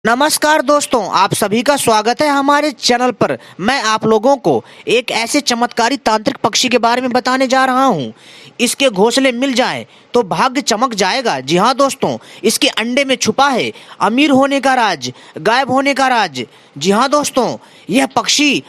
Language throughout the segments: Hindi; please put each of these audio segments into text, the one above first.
नमस्कार दोस्तों, आप सभी का स्वागत है हमारे चैनल पर। मैं आप लोगों को एक ऐसे चमत्कारी तांत्रिक पक्षी के बारे में बताने जा रहा हूं। इसके घोंसले मिल जाएं तो भाग्य चमक जाएगा। जी हाँ दोस्तों, इसके अंडे में छुपा है अमीर होने का राज, गायब होने का राज। जी हाँ दोस्तों, यह पक्षी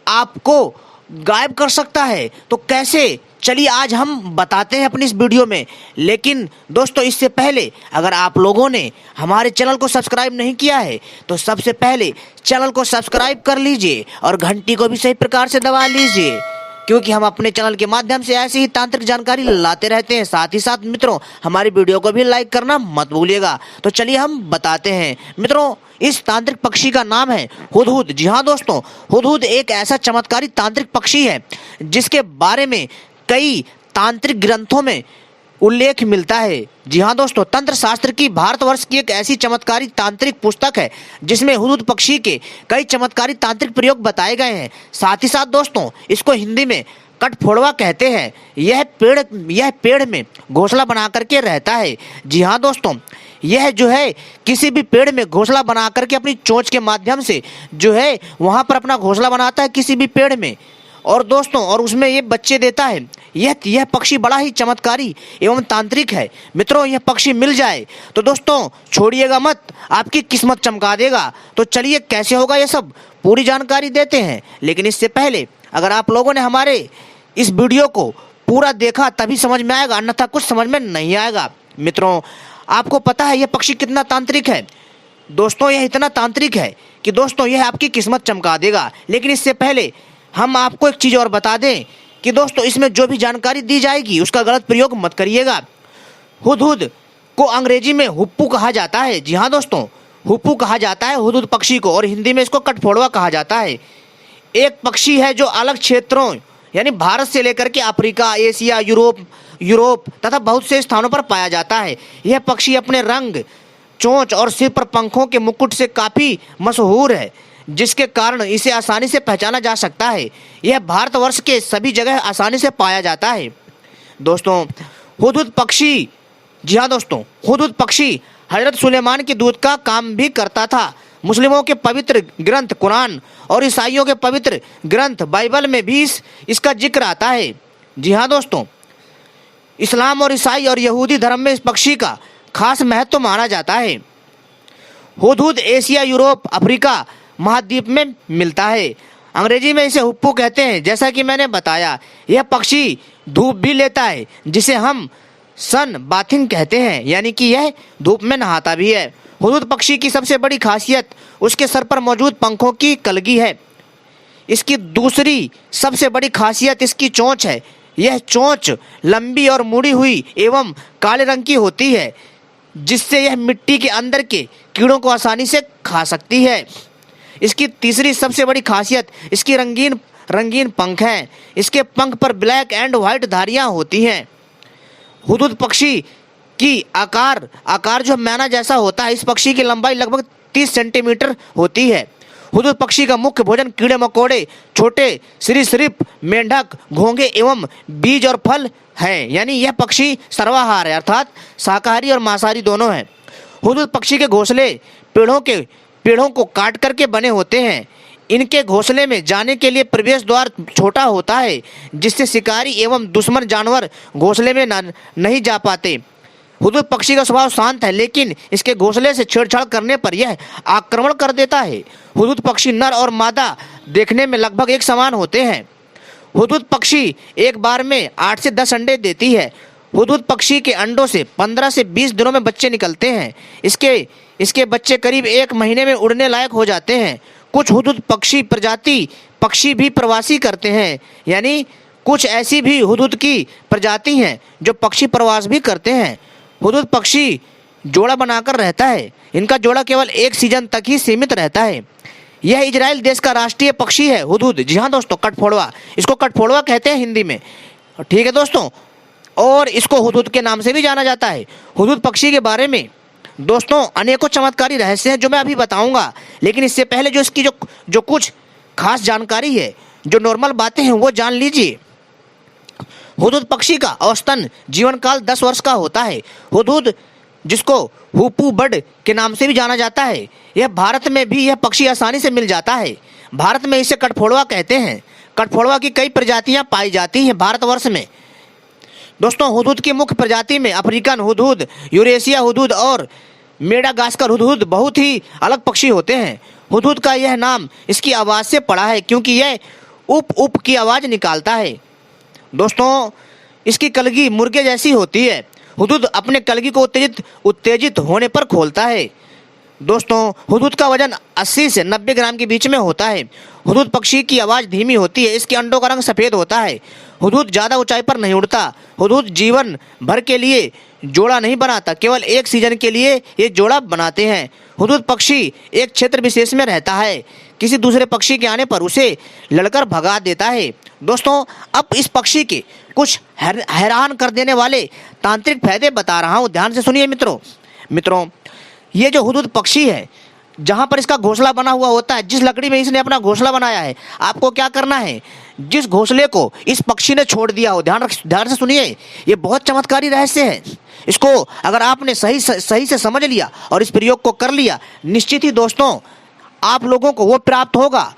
आपको गायब कर सकता है। तो कैसे, चलिए आज हम बताते हैं अपनी इस वीडियो में। लेकिन दोस्तों, इससे पहले अगर आप लोगों ने हमारे चैनल को सब्सक्राइब नहीं किया है तो सबसे पहले चैनल को सब्सक्राइब कर लीजिए और घंटी को भी सही प्रकार से दबा लीजिए, क्योंकि हम अपने चैनल के माध्यम से ऐसी ही तांत्रिक जानकारी लाते रहते हैं। साथ ही साथ मित्रों, हमारी वीडियो को भी लाइक करना मत भूलिएगा। तो चलिए हम बताते हैं मित्रों। इस तांत्रिक पक्षी का नाम है हुदहुद। जी हाँ दोस्तों, हुदहुद एक ऐसा चमत्कारी तांत्रिक पक्षी है जिसके बारे में कई तांत्रिक ग्रंथों में उल्लेख मिलता है। जी हाँ दोस्तों, तंत्र शास्त्र की भारतवर्ष की एक ऐसी चमत्कारी तांत्रिक पुस्तक है जिसमें हुदहुद पक्षी के कई चमत्कारी तांत्रिक प्रयोग बताए गए हैं। साथ ही साथ दोस्तों, इसको हिंदी में कटफोड़वा कहते हैं। यह पेड़ में घोंसला बना करके रहता है। जी हाँ दोस्तों, यह जो है किसी भी पेड़ में घोंसला बना करके अपनी चोंच के माध्यम से जो है वहां पर अपना घोंसला बनाता है किसी भी पेड़ में, और दोस्तों और उसमें ये बच्चे देता है। यह पक्षी बड़ा ही चमत्कारी एवं तांत्रिक है। मित्रों, यह पक्षी मिल जाए तो दोस्तों छोड़िएगा मत, आपकी किस्मत चमका देगा। तो चलिए कैसे होगा ये सब पूरी जानकारी देते हैं। लेकिन इससे पहले अगर आप लोगों ने हमारे इस वीडियो को पूरा देखा तभी समझ में आएगा, अन्यथा कुछ समझ में नहीं आएगा। मित्रों, आपको पता है यह पक्षी कितना तांत्रिक है। दोस्तों, यह इतना तांत्रिक है कि दोस्तों यह आपकी किस्मत चमका देगा। लेकिन इससे पहले हम आपको एक चीज़ और बता दें कि दोस्तों इसमें जो भी जानकारी दी जाएगी उसका गलत प्रयोग मत करिएगा। हुदहुद को अंग्रेजी में हुप्पू कहा जाता है। जी हाँ दोस्तों, हुप्पू कहा जाता है हुदहुद पक्षी को, और हिंदी में इसको कटफोड़वा कहा जाता है। एक पक्षी है जो अलग क्षेत्रों यानी भारत से लेकर के अफ्रीका, एशिया, यूरोप तथा बहुत से स्थानों पर पाया जाता है। यह पक्षी अपने रंग, चोंच और सिर पर पंखों के मुकुट से काफ़ी मशहूर है, जिसके कारण इसे आसानी से पहचाना जा सकता है। यह भारतवर्ष के सभी जगह आसानी से पाया जाता है। दोस्तों, हुदहुद पक्षी, जी हाँ दोस्तों, हुदहुद पक्षी हजरत सुलेमान के दूत का काम भी करता था। मुस्लिमों के पवित्र ग्रंथ कुरान और ईसाइयों के पवित्र ग्रंथ बाइबल में भी इसका जिक्र आता है। जी हाँ दोस्तों, इस्लाम और ईसाई और यहूदी धर्म में इस पक्षी का खास महत्व माना जाता है। हुदहुद एशिया, यूरोप, अफ्रीका महाद्वीप में मिलता है। अंग्रेजी में इसे हुप्पू कहते हैं। जैसा कि मैंने बताया, यह पक्षी धूप भी लेता है, जिसे हम सन बाथिंग कहते हैं, यानी कि यह धूप में नहाता भी है। हुदहुद पक्षी की सबसे बड़ी खासियत उसके सर पर मौजूद पंखों की कलगी है। इसकी दूसरी सबसे बड़ी खासियत इसकी चोंच है। यह चोंच लंबी और मुड़ी हुई एवं काले रंग की होती है, जिससे यह मिट्टी के अंदर के कीड़ों को आसानी से खा सकती है। इसकी तीसरी सबसे बड़ी खासियत इसकी रंगीन पंख हैं। इसके पंख पर ब्लैक एंड व्हाइट धारियां होती हैं। हुदहुद पक्षी की आकार जो मैना जैसा होता है। इस पक्षी की लंबाई लगभग 30 सेंटीमीटर होती है। हुदहुद पक्षी का मुख्य भोजन कीड़े मकोड़े, छोटे सरीसृप, मेंढक, घोंघे एवं बीज और फल हैं। यानी यह पक्षी सर्वाहार है, अर्थात शाकाहारी और मांसाहारी दोनों हैं। हुदहुद पक्षी के घोंसले पेड़ों को काट करके बने होते हैं। इनके घोंसले में जाने के लिए प्रवेश द्वार छोटा होता है, जिससे शिकारी एवं दुश्मन जानवर घोंसले में नहीं जा पाते। हुदहुद पक्षी का स्वभाव शांत है, लेकिन इसके घोंसले से छेड़छाड़ करने पर यह आक्रमण कर देता है। हुदहुद पक्षी नर और मादा देखने में लगभग एक समान होते हैं। हुदहुद पक्षी एक बार में 8 से 10 अंडे देती है। हुदहुद पक्षी के अंडों से 15 से 20 दिनों में बच्चे निकलते हैं। इसके बच्चे करीब 1 महीने में उड़ने लायक हो जाते हैं। कुछ हुदहुद पक्षी भी प्रवासी करते हैं, यानी कुछ ऐसी भी हुदहुद की प्रजाति हैं जो पक्षी प्रवास भी करते हैं। हुदहुद पक्षी जोड़ा बनाकर रहता है। इनका जोड़ा केवल एक सीजन तक ही सीमित रहता है। यह इजराइल देश का राष्ट्रीय पक्षी है हुदहुद। जी हाँ दोस्तों, कटफोड़वा, इसको कटफोड़वा कहते हैं हिंदी में, ठीक है दोस्तों। और इसको हुदहुद के नाम से भी जाना जाता है। हुदहुद पक्षी के बारे में दोस्तों अनेकों चमत्कारी रहस्य हैं जो मैं अभी बताऊंगा। लेकिन इससे पहले जो इसकी जो कुछ खास जानकारी है, जो नॉर्मल बातें हैं, वो जान लीजिए। हुदहुद पक्षी का औसतन जीवन काल 10 वर्ष का होता है। हुदहुद जिसको हुपू बर्ड के नाम से भी जाना जाता है। यह भारत में भी यह पक्षी आसानी से मिल जाता है। भारत में इसे कठफोड़वा कहते हैं। कठफोड़वा की कई प्रजातियां पाई जाती हैं भारतवर्ष में। दोस्तों, हुदहुद की मुख्य प्रजाति में अफ्रीकन हुदहुद, यूरेशिया हुदहुद और मेडागास्कर हुदहुद बहुत ही अलग पक्षी होते हैं। हुदहुद का यह नाम इसकी आवाज़ से पड़ा है क्योंकि यह उप उप की आवाज़ निकालता है। दोस्तों, इसकी कलगी मुर्गे जैसी होती है। हुदहुद अपने कलगी को उत्तेजित होने पर खोलता है। दोस्तों, हुदहुद का वजन 80 से 90 ग्राम के बीच में होता है। हुदहुद पक्षी की आवाज़ धीमी होती है। इसके अंडों का रंग सफ़ेद होता है। हुदहुद ज़्यादा ऊंचाई पर नहीं उड़ता। हुदहुद जीवन भर के लिए जोड़ा नहीं बनाता, केवल एक सीजन के लिए ये जोड़ा बनाते हैं। हुदहुद पक्षी एक क्षेत्र विशेष में रहता है। किसी दूसरे पक्षी के आने पर उसे लड़कर भगा देता है। दोस्तों, अब इस पक्षी के कुछ हैरान कर देने वाले तांत्रिक फायदे बता रहा हूँ, ध्यान से सुनिए मित्रों। ये जो हुदहुद पक्षी है, जहाँ पर इसका घोंसला बना हुआ होता है, जिस लकड़ी में इसने अपना घोंसला बनाया है, आपको क्या करना है, जिस घोंसले को इस पक्षी ने छोड़ दिया हो, ध्यान से सुनिए, ये बहुत चमत्कारी रहस्य है। इसको अगर आपने सही से समझ लिया और इस प्रयोग को कर लिया, निश्चित ही दोस्तों आप लोगों को वो प्राप्त होगा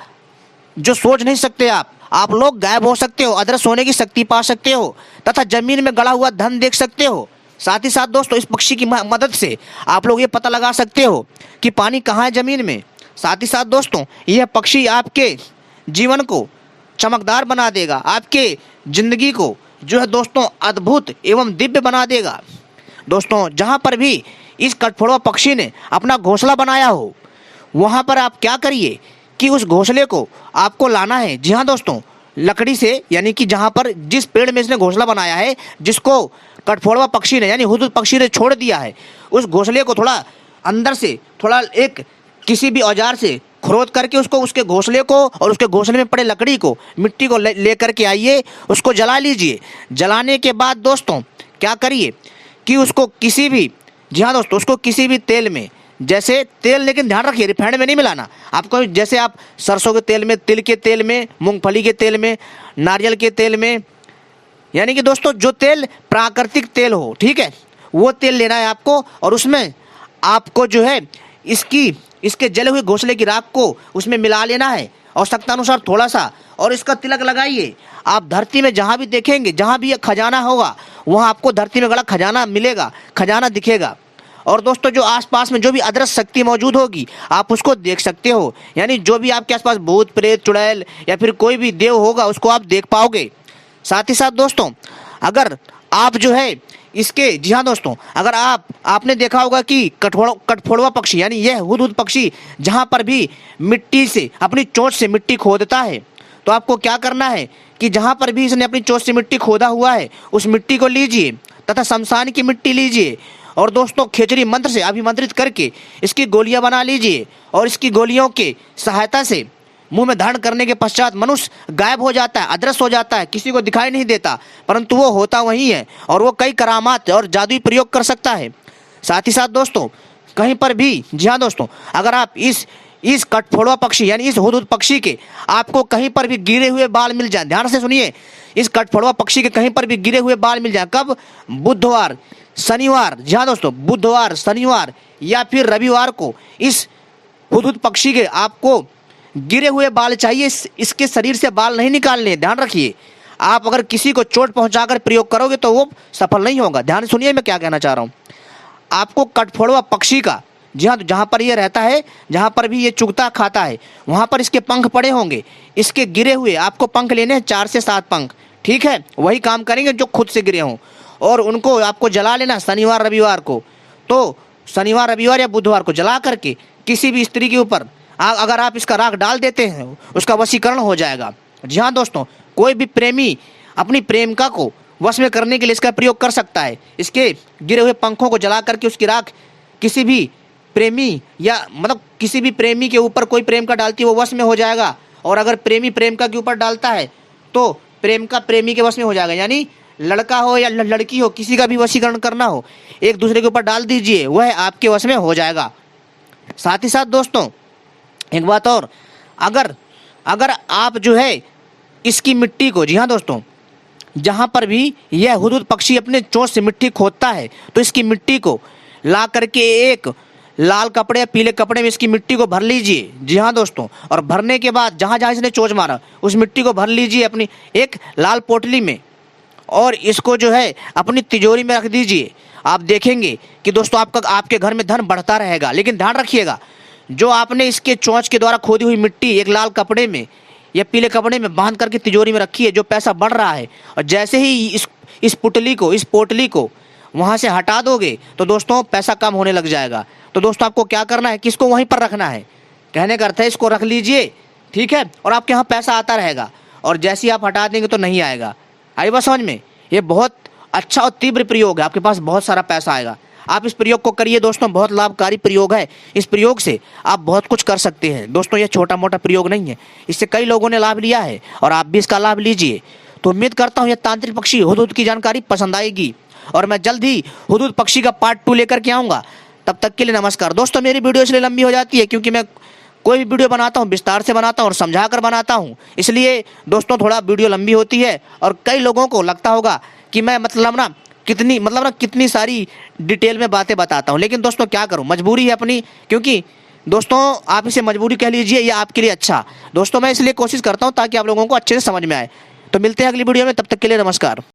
जो सोच नहीं सकते आप लोग गायब हो सकते हो, अदृश्य होने की शक्ति पा सकते हो तथा जमीन में गड़ा हुआ धन देख सकते हो। साथ ही साथ दोस्तों, इस पक्षी की मदद से आप लोग ये पता लगा सकते हो कि पानी कहाँ है जमीन में। साथ ही साथ दोस्तों, यह पक्षी आपके जीवन को चमकदार बना देगा, आपके जिंदगी को जो है दोस्तों अद्भुत एवं दिव्य बना देगा। दोस्तों, जहाँ पर भी इस कठफोड़वा पक्षी ने अपना घोंसला बनाया हो, वहाँ पर आप क्या करिए कि उस घोंसले को आपको लाना है। जी हाँ दोस्तों, लकड़ी से, यानी कि जहाँ पर जिस पेड़ में इसने घोंसला बनाया है, जिसको कठफोड़वा पक्षी ने यानी हुदहुद पक्षी ने छोड़ दिया है, उस घोंसले को थोड़ा अंदर से थोड़ा एक किसी भी औजार से खोद करके उसको, उसके घोंसले को और उसके घोंसले में पड़े लकड़ी को, मिट्टी को ले करके आइए, उसको जला लीजिए। जलाने के बाद दोस्तों क्या करिए कि उसको किसी भी, जी हाँ दोस्तों, उसको किसी भी तेल में, जैसे तेल, लेकिन ध्यान रखिए रिफाइंड में नहीं मिलाना आपको। जैसे आप सरसों के तेल में, तिल के तेल में, मूंगफली के तेल में, नारियल के तेल में, यानी कि दोस्तों जो तेल प्राकृतिक तेल हो, ठीक है, वो तेल लेना है आपको। और उसमें आपको जो है इसके जले हुए घोंसले की राख को उसमें मिला लेना है, आवश्यकतानुसार थोड़ा सा, और इसका तिलक लगाइए। आप धरती में जहाँ भी देखेंगे, जहाँ भी ये खजाना होगा, वहाँ आपको धरती में गड़ा खजाना मिलेगा, खजाना दिखेगा। और दोस्तों, जो आसपास में जो भी अदृश्य शक्ति मौजूद होगी, आप उसको देख सकते हो। यानी जो भी आपके आसपास भूत प्रेत चुड़ैल या फिर कोई भी देव होगा, उसको आप देख पाओगे। साथ ही साथ दोस्तों, अगर आप जो है इसके, जी हाँ दोस्तों, अगर आपने देखा होगा कि कठफोड़वा पक्षी यानी यह हुदहुद पक्षी जहाँ पर भी मिट्टी से, अपनी चोंच से मिट्टी खोदता है, तो आपको क्या करना है कि जहाँ पर भी इसने अपनी चोंच से मिट्टी खोदा हुआ है, उस मिट्टी को लीजिए तथा शमशान की मिट्टी लीजिए और दोस्तों खेचरी मंत्र से अभिमंत्रित करके इसकी गोलियां बना लीजिए। और इसकी गोलियों के सहायता से मुंह में धारण करने के पश्चात मनुष्य गायब हो जाता है, अदृश्य हो जाता है, किसी को दिखाई नहीं देता, परंतु वो होता वही है और वो कई करामात और जादुई प्रयोग कर सकता है। साथ ही साथ दोस्तों, कहीं पर भी, जी हाँ दोस्तों, अगर आप इस कठफोड़वा पक्षी यानी इस हुदहुद पक्षी के आपको कहीं पर भी गिरे हुए बाल मिल जाए, ध्यान से सुनिए, इस कठफोड़वा पक्षी के कहीं पर भी गिरे हुए बाल मिल जाए, कब? बुधवार, शनिवार, जी हाँ दोस्तों, बुधवार, शनिवार या फिर रविवार को इस हुदहुद पक्षी के आपको गिरे हुए बाल चाहिए। इसके शरीर से बाल नहीं निकालने, ध्यान रखिए। आप अगर किसी को चोट पहुंचाकर प्रयोग करोगे तो वो सफल नहीं होगा। ध्यान सुनिए मैं क्या कहना चाह रहा हूँ। आपको कठफोड़वा पक्षी का, जी हाँ, जहाँ पर ये रहता है, जहाँ पर भी ये चुगता खाता है, वहाँ पर इसके पंख पड़े होंगे। इसके गिरे हुए आपको पंख लेने हैं, 4 से 7 पंख, ठीक है, वही काम करेंगे जो खुद से गिरे हों, और उनको आपको जला लेना शनिवार रविवार को। तो शनिवार रविवार या बुधवार को जला करके किसी भी स्त्री के ऊपर अगर आप इसका राख डाल देते हैं, उसका वशीकरण हो जाएगा। जी हाँ दोस्तों, कोई भी प्रेमी अपनी प्रेमिका को वश में करने के लिए इसका प्रयोग कर सकता है। इसके गिरे हुए पंखों को जला करके उसकी राख किसी भी प्रेमी या मतलब किसी भी प्रेमी के ऊपर कोई प्रेम का डालती है, वो वश में हो जाएगा। और अगर प्रेमी प्रेमिका के ऊपर डालता है तो प्रेमिका प्रेमी के वश में हो जाएगा। यानी लड़का हो या लड़की हो, किसी का भी वशीकरण करना हो, एक दूसरे के ऊपर डाल दीजिए, वह आपके वश में हो जाएगा। साथ ही साथ दोस्तों एक बात और, अगर आप जो है इसकी मिट्टी को, जी हाँ दोस्तों, जहाँ पर भी यह हुदहुद पक्षी अपने चोंच से मिट्टी खोदता है, तो इसकी मिट्टी को ला करके एक लाल कपड़े या पीले कपड़े में इसकी मिट्टी को भर लीजिए। जी हाँ दोस्तों, और भरने के बाद जहाँ जहाँ इसने चोंच मारा उस मिट्टी को भर लीजिए अपनी एक लाल पोटली में, और इसको जो है अपनी तिजोरी में रख दीजिए। आप देखेंगे कि दोस्तों आपके घर में धन बढ़ता रहेगा। लेकिन ध्यान रखिएगा, जो आपने इसके चोंच के द्वारा खोदी हुई मिट्टी एक लाल कपड़े में या पीले कपड़े में बांध करके तिजोरी में रखी है, जो पैसा बढ़ रहा है, और जैसे ही इस पोटली को वहाँ से हटा दोगे तो दोस्तों पैसा कम होने लग जाएगा। तो दोस्तों आपको क्या करना है कि इसको वहीं पर रखना है। कहने का अर्थ है इसको रख लीजिए, ठीक है, और आपके यहाँ पैसा आता रहेगा। और जैसे ही आप हटा देंगे तो नहीं आएगा। आई बात समझ में? ये बहुत अच्छा और तीव्र प्रयोग है, आपके पास बहुत सारा पैसा आएगा। आप इस प्रयोग को करिए दोस्तों, बहुत लाभकारी प्रयोग है। इस प्रयोग से आप बहुत कुछ कर सकते हैं दोस्तों। ये छोटा मोटा प्रयोग नहीं है, इससे कई लोगों ने लाभ लिया है और आप भी इसका लाभ लीजिए। तो उम्मीद करता हूँ ये तांत्रिक पक्षी हुदहुद की जानकारी पसंद आएगी, और मैं जल्द ही हुदहुद पक्षी का पार्ट 2 लेकर के आऊँगा। तब तक के लिए नमस्कार दोस्तों। मेरी वीडियो इसलिए लंबी हो जाती है क्योंकि मैं कोई भी वीडियो बनाता हूँ विस्तार से बनाता हूँ और समझा कर बनाता हूँ, इसलिए दोस्तों थोड़ा वीडियो लंबी होती है। और कई लोगों को लगता होगा कि मैं कितनी सारी डिटेल में बातें बताता हूँ, लेकिन दोस्तों क्या करूँ, मजबूरी है अपनी। क्योंकि दोस्तों आप इसे मजबूरी कह लीजिए या आपके लिए अच्छा, दोस्तों मैं इसलिए कोशिश करता हूँ ताकि आप लोगों को अच्छे से समझ में आए। तो मिलते हैं अगली वीडियो में, तब तक के लिए नमस्कार।